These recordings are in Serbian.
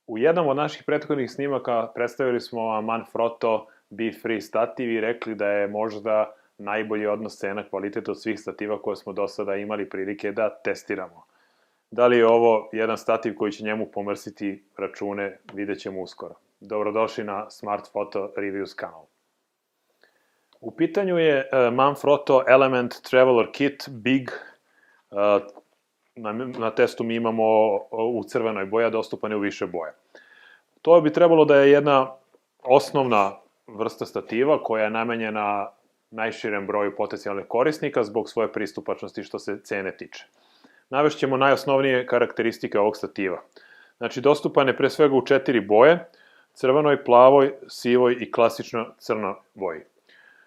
U jednom od naših prethodnih snimaka predstavili smo vam Manfrotto B-Free stativ i rekli da je možda najbolji odnos cena-kvalitet od svih stativa koje smo do sada imali prilike da testiramo. Da li je ovo jedan stativ koji će njemu pomrsiti račune, vidjet ćemo uskoro. Dobrodošli na Smart Photo Reviews kanal. U pitanju je Manfrotto Element Traveler Kit Big. Na testu mi imamo u crvenoj boji, a dostupan je u više boje. To bi trebalo da je jedna osnovna vrsta stativa koja je namenjena najširem broju potencijalnih korisnika zbog svoje pristupačnosti što se cene tiče. Navešćemo najosnovnije karakteristike ovog stativa. Znači, dostupan je pre svega u 4 boje, crvenoj, plavoj, sivoj i klasično crnoj boji.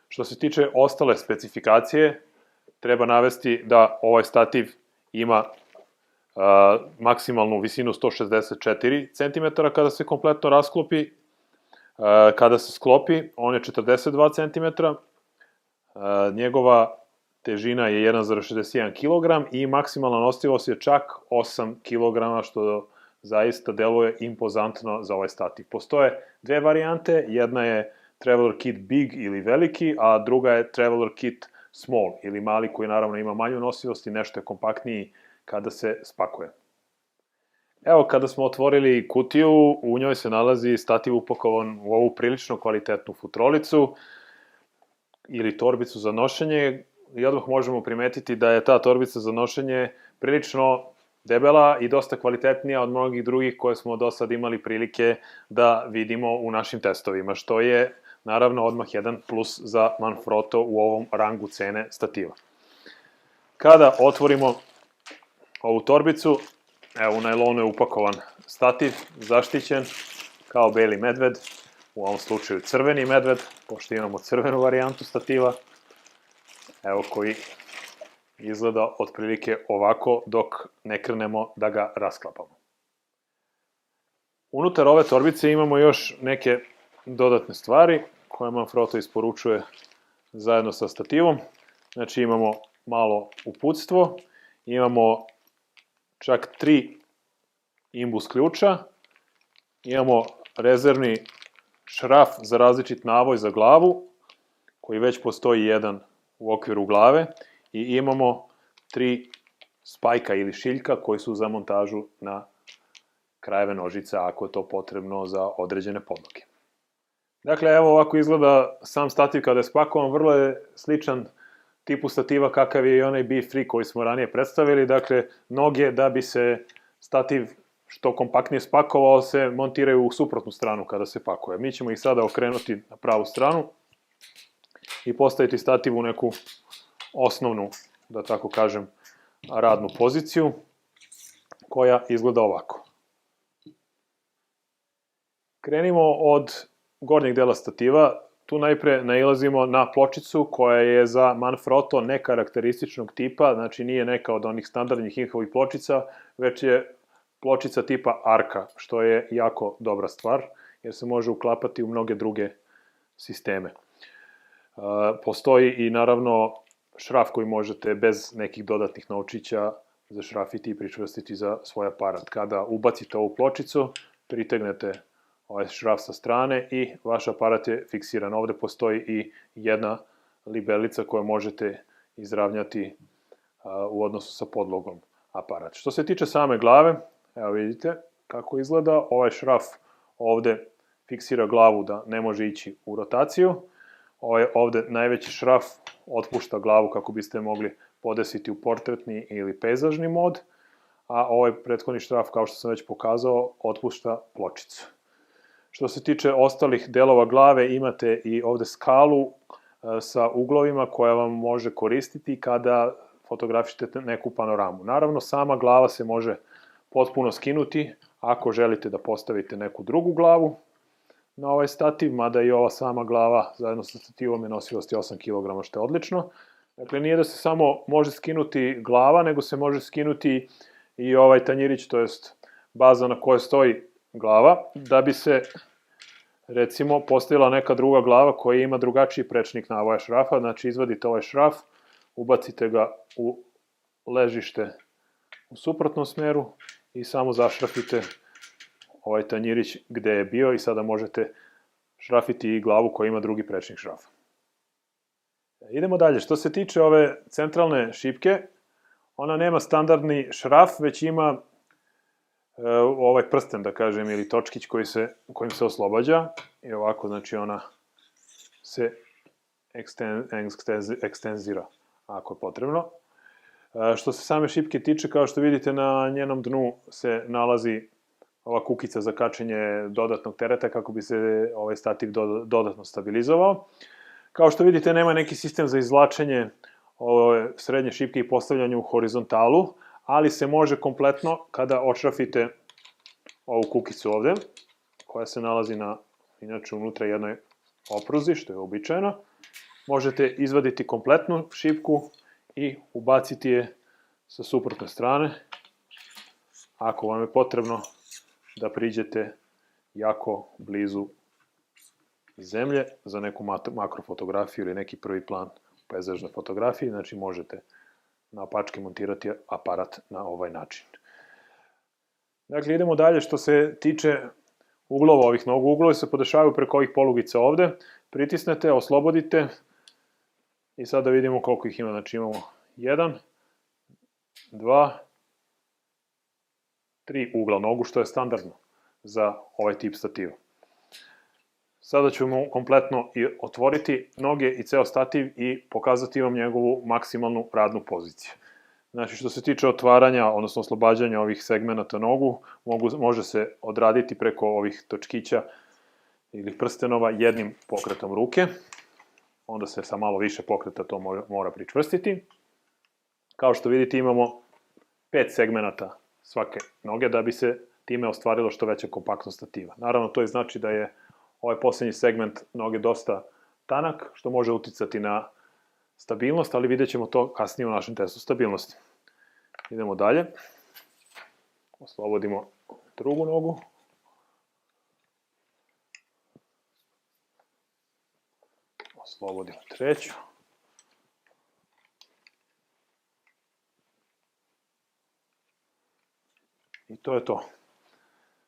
Što se tiče ostale specifikacije, treba navesti da ovaj stativ ima maksimalnu visinu 164 cm kada se kompletno rasklopi. Kada se sklopi, on je 42 cm. Njegova težina je 1,61 kg i maksimalna nosivost je čak 8 kg, što zaista deluje impozantno za ovaj stativ. Postoje dve varijante, jedna je Traveler Kit Big ili veliki, a druga je Traveler Kit Small ili mali, koji naravno ima manju nosivost i nešto je kompaktniji kada se spakuje. Evo, kada smo otvorili kutiju, u njoj se nalazi stativ upakovan u ovu prilično kvalitetnu futrolicu ili torbicu za nošenje i odmah možemo primetiti da je ta torbica za nošenje prilično debela i dosta kvalitetnija od mnogih drugih koje smo do sad imali prilike da vidimo u našim testovima, što je naravno odmah jedan plus za Manfrotto u ovom rangu cene stativa. Kada otvorimo ovu torbicu, evo, u najlonu je upakovan stativ, zaštićen kao beli medved, u ovom slučaju crveni medved, pošto imamo crvenu varijantu stativa, evo, koji izgleda otprilike ovako dok ne krenemo da ga rasklapamo. Unutar ove torbice imamo još neke dodatne stvari koje Manfrotto isporučuje zajedno sa stativom. Znači, imamo malo uputstvo, imamo čak 3 imbus ključa, imamo rezervni šraf za različit navoj za glavu, koji već postoji jedan u okviru glave, i imamo 3 spajka ili šiljka koji su za montažu na krajeve nožica ako je to potrebno za određene podloge. Dakle, evo ovako izgleda sam stativ kada je spakovan, vrlo je sličan tipu stativa kakav je i onaj B-Free koji smo ranije predstavili. Dakle, noge da bi se stativ što kompaktnije spakovao se montiraju u suprotnu stranu kada se pakuje. Mi ćemo ih sada okrenuti na pravu stranu i postaviti stativ u neku osnovnu, da tako kažem, radnu poziciju koja izgleda ovako. Krenimo od gornjeg dela stativa. Tu najpre nailazimo na pločicu koja je za Manfrotto nekarakterističnog tipa, znači nije neka od onih standardnih njihovih pločica, već je pločica tipa Arka, što je jako dobra stvar, jer se može uklapati u mnoge druge sisteme. Postoji i naravno šraf koji možete bez nekih dodatnih novčića zašrafiti i pričvrstiti za svoj aparat. Kada ubacite ovu pločicu, pritegnete ovaj šraf sa strane i vaš aparat je fiksiran. Ovde postoji i jedna libelica koju možete izravnjati u odnosu sa podlogom aparata. Što se tiče same glave, evo vidite kako izgleda. Ovaj šraf ovde fiksira glavu da ne može ići u rotaciju. Ovde najveći šraf otpušta glavu kako biste mogli podesiti u portretni ili pejzažni mod, a ovaj prethodni šraf, kao što sam već pokazao, otpušta pločicu. Što se tiče ostalih delova glave, imate i ovde skalu sa uglovima koja vam može koristiti kada fotografišete neku panoramu. Naravno, sama glava se može potpuno skinuti Ako želite da postavite neku drugu glavu na ovaj stativ, mada i ova sama glava zajedno sa stativom je nosivosti 8 kg, što je odlično. Dakle, nije da se samo može skinuti glava, nego se može skinuti i ovaj tanjirić, to jest baza na kojoj stoji glava, da bi se, recimo, postavila neka druga glava koja ima drugačiji prečnik navoja šrafa. Znači, izvadite ovaj šraf, ubacite ga u ležište u suprotnom smeru i samo zašrafite ovaj tanjirić gde je bio i sada možete šrafiti i glavu koja ima drugi prečnik šrafa. Idemo dalje. Što se tiče ove centralne šipke, ona nema standardni šraf, već ima ovaj prsten, da kažem, ili točkić kojim se oslobađa. I ovako, znači, ona se ekstenzira, ako je potrebno. Što se same šipke tiče, kao što vidite, na njenom dnu se nalazi ova kukica za kačenje dodatnog tereta kako bi se ovaj stativ dodatno stabilizovao. Kao što vidite, nema neki sistem za izvlačenje ove srednje šipke i postavljanje u horizontalu, ali se može kompletno kada odšrafite ovu kukicu ovde, koja se nalazi inače unutra jednoj opruzi, što je uobičajeno. Možete izvaditi kompletnu šipku i ubaciti je sa suprotne strane, ako vam je potrebno da priđete jako blizu zemlje za neku makrofotografiju ili neki prvi plan u pejzažnoj fotografiji, znači možete na opačke montirati aparat na ovaj način. Dakle, idemo dalje. Što se tiče uglova ovih nogu, uglovi se podešavaju preko ovih polugica ovde, pritisnete, oslobodite i sada vidimo koliko ih ima. Znači imamo 1, 2, 3 ugla nogu, što je standardno za ovaj tip stativa. Sada ćemo kompletno otvoriti noge i ceo stativ i pokazati vam njegovu maksimalnu radnu poziciju. Znači, što se tiče otvaranja, odnosno oslobađanja ovih segmenata nogu, može se odraditi preko ovih točkića ili prstenova jednim pokretom ruke. Onda se sa malo više pokreta to mora pričvrstiti. Kao što vidite, imamo 5 segmenata svake noge da bi se time ostvarilo što veća kompaktnost stativa. Naravno, to znači da je ovaj poslednji segment noge dosta tanak, što može uticati na stabilnost, ali vidjet ćemo to kasnije u našem testu stabilnosti. Idemo dalje. Oslobodimo drugu nogu. Oslobodimo treću. I to je to.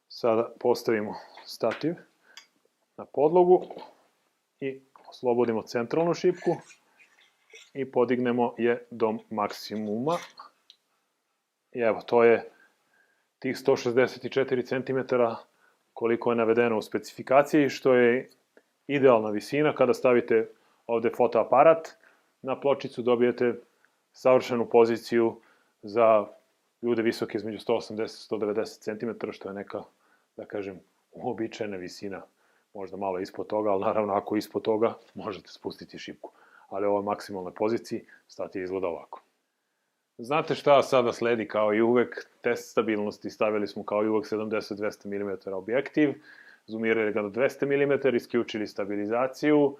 Sada postavimo stativ na podlogu i oslobodimo centralnu šipku i podignemo je do maksimuma. I evo, to je tih 164 cm koliko je navedeno u specifikaciji, što je idealna visina. Kada stavite ovde fotoaparat na pločicu, dobijete savršenu poziciju za ljude visoke između 180 i 190 cm, što je neka, da kažem, uobičajena visina. Možda malo ispod toga, ali naravno ako ispod toga možete spustiti šipku. Ali u ovoj maksimalnoj poziciji stativ izgleda ovako. Znate šta sada sledi kao i uvek? Test stabilnosti. Stavili smo kao i uvek 70-200 mm objektiv, zoomirali ga do 200 mm, isključili stabilizaciju.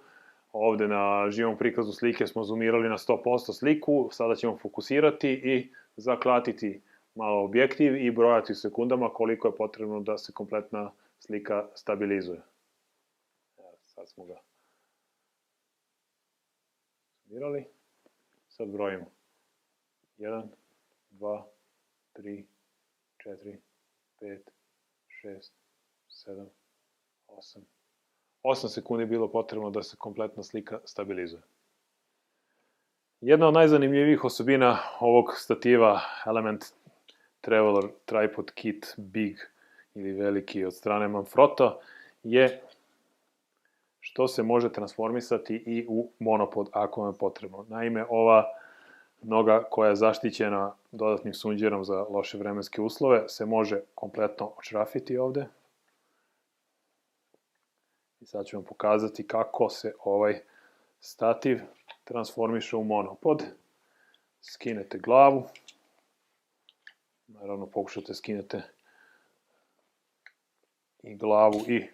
Ovde na živom prikazu slike smo zoomirali na 100% sliku, sada ćemo fokusirati i zaklatiti malo objektiv i brojati u sekundama koliko je potrebno da se kompletna slika stabilizuje. Evo, sad smo ga zoomirali. Sad brojimo. 1, 2, 3, 4, 5, 6, 7, 8. 8 sekundi je bilo potrebno da se kompletna slika stabilizuje. Jedna od najzanimljivijih osobina ovog stativa Element Traveler Tripod Kit Big ili veliki od strane Manfrotto je što se može transformisati i u monopod ako vam je potrebno. Naime, ova noga koja je zaštićena dodatnim sunđerom za loše vremenske uslove se može kompletno odšrafiti ovde. I sad ću vam pokazati kako se ovaj stativ transformiše u monopod. Skinete glavu. Naravno, pokušate skinete i glavu i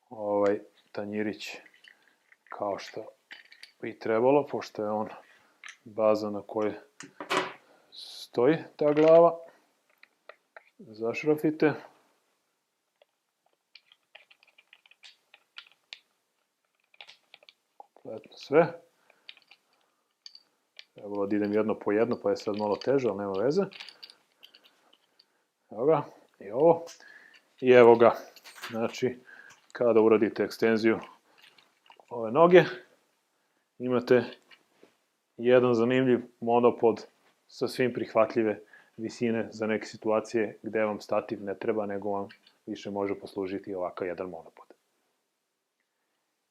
ovaj tanjirić kao što bi trebalo, pošto je on baza na kojoj stoji ta glava. Zašrafite. Kompletno sve. Trebalo da idem jedno po jedno, pa je sad malo teže, ali nema veze. Evo ga, i ovo. I evo ga. Znači, kada uradite ekstenziju ove noge, imate jedan zanimljiv monopod sa svim prihvatljive visine za neke situacije gde vam stativ ne treba, nego vam više može poslužiti ovakav jedan monopod.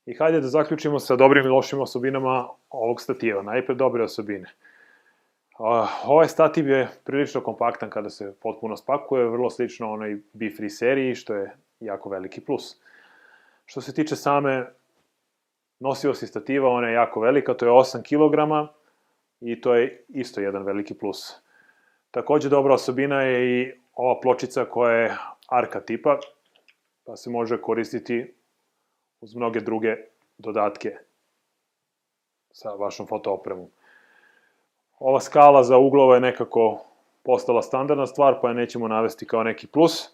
I hajde da zaključimo sa dobrim i lošim osobinama ovog stativa. Najpre dobre osobine. Ovaj stativ je prilično kompaktan kada se potpuno spakuje, vrlo slično onoj B-Free seriji, što je jako veliki plus. Što se tiče same nosivosti stativa, ona je jako velika, to je 8 kg i to je isto jedan veliki plus. Takođe dobra osobina je i ova pločica koja je arka tipa, pa se može koristiti uz mnoge druge dodatke sa vašom fotoopremom. Ova skala za uglove je nekako postala standardna stvar, pa je nećemo navesti kao neki plus.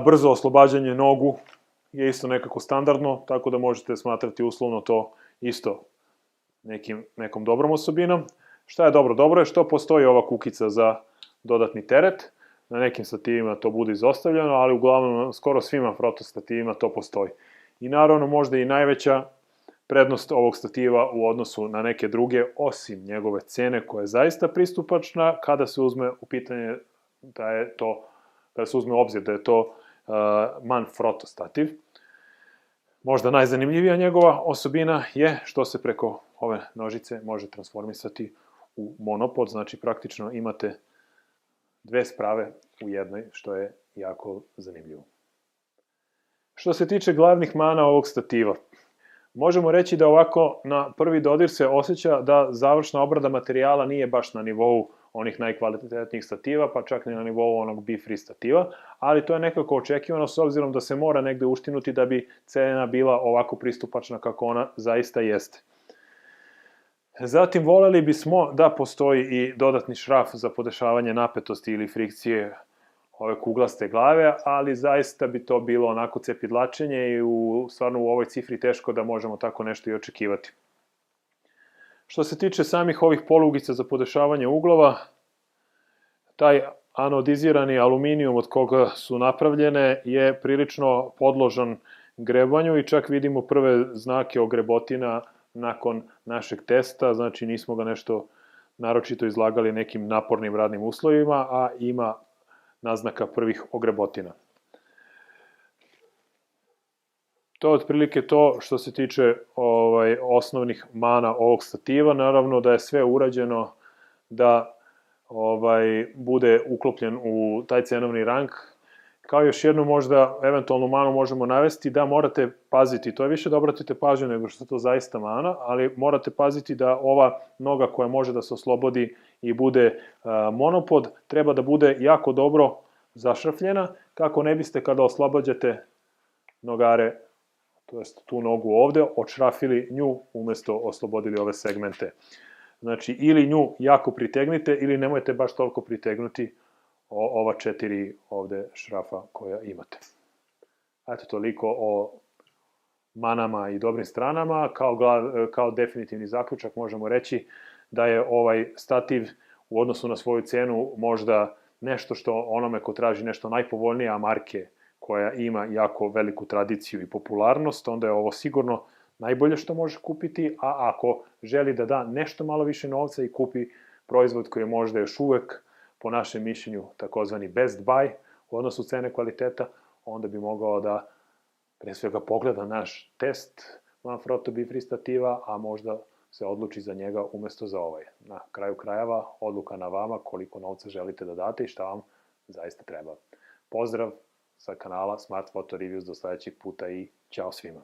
Brzo oslobađanje nogu je isto nekako standardno, tako da možete smatrati uslovno to isto nekom dobrom osobinom. Šta je dobro? Dobro je što postoji ova kukica za dodatni teret. Na nekim stativima to bude izostavljeno, ali uglavnom skoro svima fotostativima to postoji. I naravno možda i najveća prednost ovog stativa u odnosu na neke druge, osim njegove cene koja je zaista pristupačna, kada se uzme u pitanje da je to, kada se uzme u obzir da je to Manfrotto stativ. Možda najzanimljivija njegova osobina je što se preko ove nožice može transformisati u monopod, znači praktično imate dve sprave u jednoj, što je jako zanimljivo. Što se tiče glavnih mana ovog stativa, možemo reći da ovako na prvi dodir se osjeća da završna obrada materijala nije baš na nivou onih najkvalitetnijih stativa, pa čak ni na nivou onog B-Free stativa, ali to je nekako očekivano s obzirom da se mora negde uštinuti da bi cena bila ovako pristupačna kako ona zaista jeste. Zatim, voleli bismo da postoji i dodatni šraf za podešavanje napetosti ili frikcije ove kuglaste glave, ali zaista bi to bilo onako cepidlačenje i stvarno u ovoj cifri teško da možemo tako nešto i očekivati. Što se tiče samih ovih polugica za podešavanje uglova, taj anodizirani aluminijum od koga su napravljene je prilično podložan grebanju i čak vidimo prve znake ogrebotina nakon našeg testa, znači nismo ga nešto naročito izlagali nekim napornim radnim uslovima, a ima naznaka prvih ogrebotina. To je otprilike to što se tiče osnovnih mana ovog stativa. Naravno da je sve urađeno da bude uklopljen u taj cenovni rang. Kao još jednu možda eventualnu manu možemo navesti da morate paziti, to je više da obratite pažnju nego što je to zaista mana, ali morate paziti da ova noga koja može da se oslobodi i bude monopod, treba da bude jako dobro zašrafljena, kako ne biste kada oslobađate nogare, to jest tu nogu ovde, odšrafili nju umesto oslobodili ove segmente. Znači, ili nju jako pritegnite, ili nemojte baš toliko pritegnuti ova 4 ovde šrafa koja imate. Eto, toliko o manama i dobrim stranama. Kao definitivni zaključak možemo reći da je ovaj stativ u odnosu na svoju cenu možda nešto što onome ko traži nešto najpovoljnije, a marke koja ima jako veliku tradiciju i popularnost, onda je ovo sigurno najbolje što može kupiti, a ako želi da da nešto malo više novca i kupi proizvod koji je možda još uvek, po našem mišljenju, takozvani best buy u odnosu cene kvaliteta, onda bi mogao da pre svega pogleda naš test Manfrotto B-Free stativa, a možda se odluči za njega umesto za ovaj. Na kraju krajeva, odluka na vama koliko novca želite da date i šta vam zaista treba. Pozdrav sa kanala Smart Photo Reviews, do sledećeg puta i ćao svima.